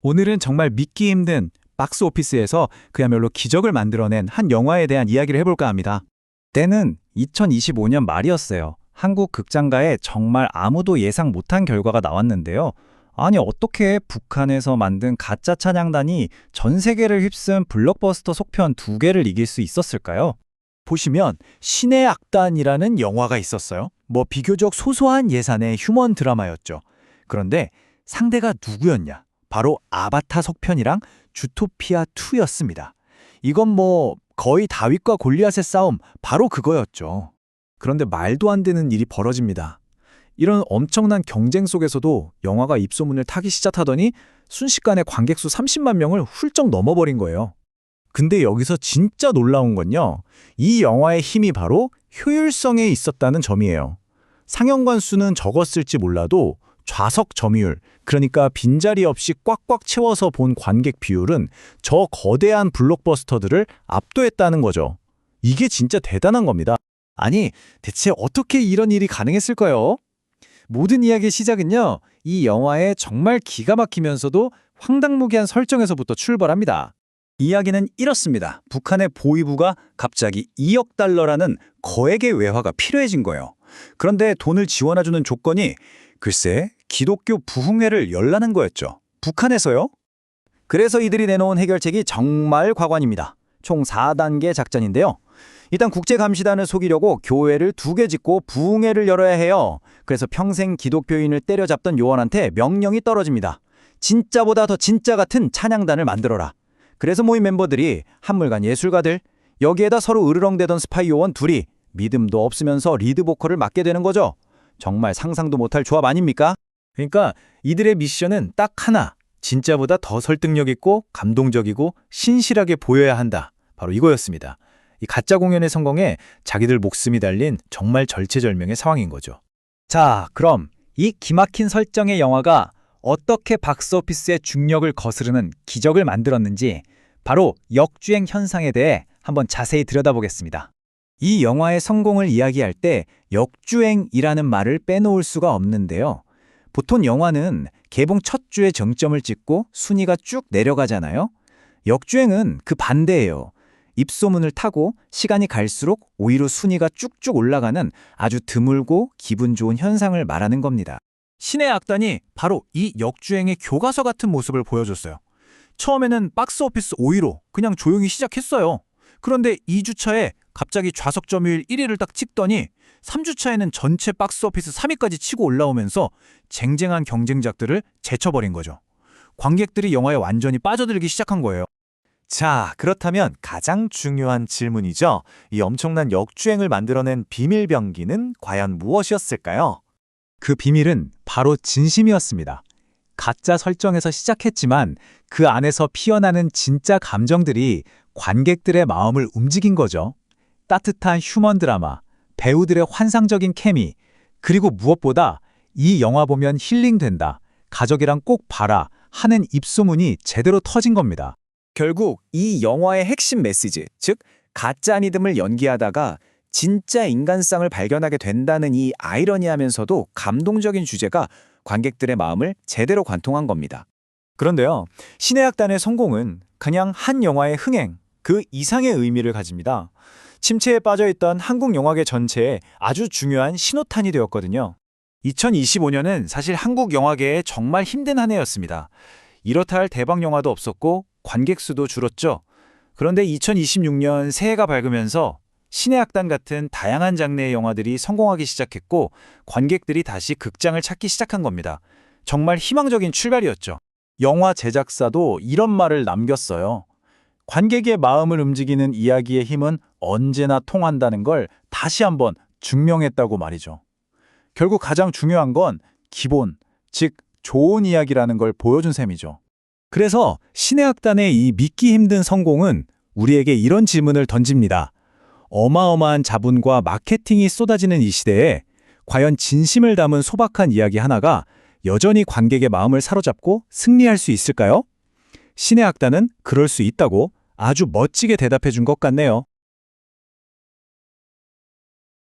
오늘은 정말 믿기 힘든 박스 오피스에서 그야말로 기적을 만들어낸 한 영화에 대한 이야기를 해볼까 합니다. 때는 2025년 말이었어요. 한국 극장가에 정말 아무도 예상 못한 결과가 나왔는데요. 아니, 어떻게 북한에서 만든 가짜 찬양단이 전 세계를 휩쓴 블록버스터 속편 2개를 이길 수 있었을까요? 보시면 신의 악단이라는 영화가 있었어요. 비교적 소소한 예산의 휴먼 드라마였죠. 그런데 상대가 누구였냐? 바로 아바타 속편이랑 주토피아 2였습니다. 이건 거의 다윗과 골리앗의 싸움, 바로 그거였죠. 그런데 말도 안 되는 일이 벌어집니다. 이런 엄청난 경쟁 속에서도 영화가 입소문을 타기 시작하더니 순식간에 관객 수 30만 명을 훌쩍 넘어버린 거예요. 근데 여기서 진짜 놀라운 건요, 이 영화의 힘이 바로 효율성에 있었다는 점이에요. 상영관 수는 적었을지 몰라도 좌석 점유율, 그러니까 빈자리 없이 꽉꽉 채워서 본 관객 비율은 저 거대한 블록버스터들을 압도했다는 거죠. 이게 진짜 대단한 겁니다. 아니, 대체 어떻게 이런 일이 가능했을까요? 모든 이야기의 시작은요, 이 영화의 정말 기가 막히면서도 황당무계한 설정에서부터 출발합니다. 이야기는 이렇습니다. 북한의 보위부가 갑자기 2억 달러라는 거액의 외화가 필요해진 거예요. 그런데 돈을 지원해주는 조건이 글쎄 기독교 부흥회를 열라는 거였죠. 북한에서요? 그래서 이들이 내놓은 해결책이 정말 과관입니다. 총 4단계 작전인데요. 일단 국제감시단을 속이려고 교회를 2개 짓고 부흥회를 열어야 해요. 그래서 평생 기독교인을 때려잡던 요원한테 명령이 떨어집니다. 진짜보다 더 진짜 같은 찬양단을 만들어라. 그래서 모인 멤버들이 한물간 예술가들, 여기에다 서로 으르렁대던 스파이 요원 둘이 믿음도 없으면서 리드 보컬을 맡게 되는 거죠. 정말 상상도 못할 조합 아닙니까? 그러니까 이들의 미션은 딱 하나, 진짜보다 더 설득력 있고 감동적이고 신실하게 보여야 한다. 바로 이거였습니다. 이 가짜 공연의 성공에 자기들 목숨이 달린 정말 절체절명의 상황인 거죠. 자, 그럼 이 기막힌 설정의 영화가 어떻게 박스오피스의 중력을 거스르는 기적을 만들었는지 바로 역주행 현상에 대해 한번 자세히 들여다보겠습니다. 이 영화의 성공을 이야기할 때 역주행이라는 말을 빼놓을 수가 없는데요. 보통 영화는 개봉 첫 주에 정점을 찍고 순위가 쭉 내려가잖아요. 역주행은 그 반대예요. 입소문을 타고 시간이 갈수록 오히려 순위가 쭉쭉 올라가는 아주 드물고 기분 좋은 현상을 말하는 겁니다. 신의 악단이 바로 이 역주행의 교과서 같은 모습을 보여줬어요. 처음에는 박스오피스 5위로 그냥 조용히 시작했어요. 그런데 2주차에 갑자기 좌석 점유율 1위를 딱 찍더니 3주차에는 전체 박스오피스 3위까지 치고 올라오면서 쟁쟁한 경쟁작들을 제쳐버린 거죠. 관객들이 영화에 완전히 빠져들기 시작한 거예요. 자, 그렇다면 가장 중요한 질문이죠. 이 엄청난 역주행을 만들어낸 비밀병기는 과연 무엇이었을까요? 그 비밀은 바로 진심이었습니다. 가짜 설정에서 시작했지만 그 안에서 피어나는 진짜 감정들이 관객들의 마음을 움직인 거죠. 따뜻한 휴먼 드라마, 배우들의 환상적인 케미, 그리고 무엇보다 이 영화 보면 힐링된다, 가족이랑 꼭 봐라 하는 입소문이 제대로 터진 겁니다. 결국 이 영화의 핵심 메시지, 즉 가짜 믿음을 연기하다가 진짜 인간성을 발견하게 된다는 이 아이러니하면서도 감동적인 주제가 관객들의 마음을 제대로 관통한 겁니다. 그런데요, 신의 악단의 성공은 그냥 한 영화의 흥행, 그 이상의 의미를 가집니다. 침체에 빠져있던 한국 영화계 전체에 아주 중요한 신호탄이 되었거든요. 2025년은 사실 한국 영화계에 정말 힘든 한 해였습니다. 이렇다 할 대박 영화도 없었고 관객 수도 줄었죠. 그런데 2026년 새해가 밝으면서 신의 악단 같은 다양한 장르의 영화들이 성공하기 시작했고 관객들이 다시 극장을 찾기 시작한 겁니다. 정말 희망적인 출발이었죠. 영화 제작사도 이런 말을 남겼어요. 관객의 마음을 움직이는 이야기의 힘은 언제나 통한다는 걸 다시 한번 증명했다고 말이죠. 결국 가장 중요한 건 기본, 즉 좋은 이야기라는 걸 보여준 셈이죠. 그래서 신의 악단의 이 믿기 힘든 성공은 우리에게 이런 질문을 던집니다. 어마어마한 자본과 마케팅이 쏟아지는 이 시대에 과연 진심을 담은 소박한 이야기 하나가 여전히 관객의 마음을 사로잡고 승리할 수 있을까요? 신의 악단은 그럴 수 있다고 아주 멋지게 대답해 준 것 같네요.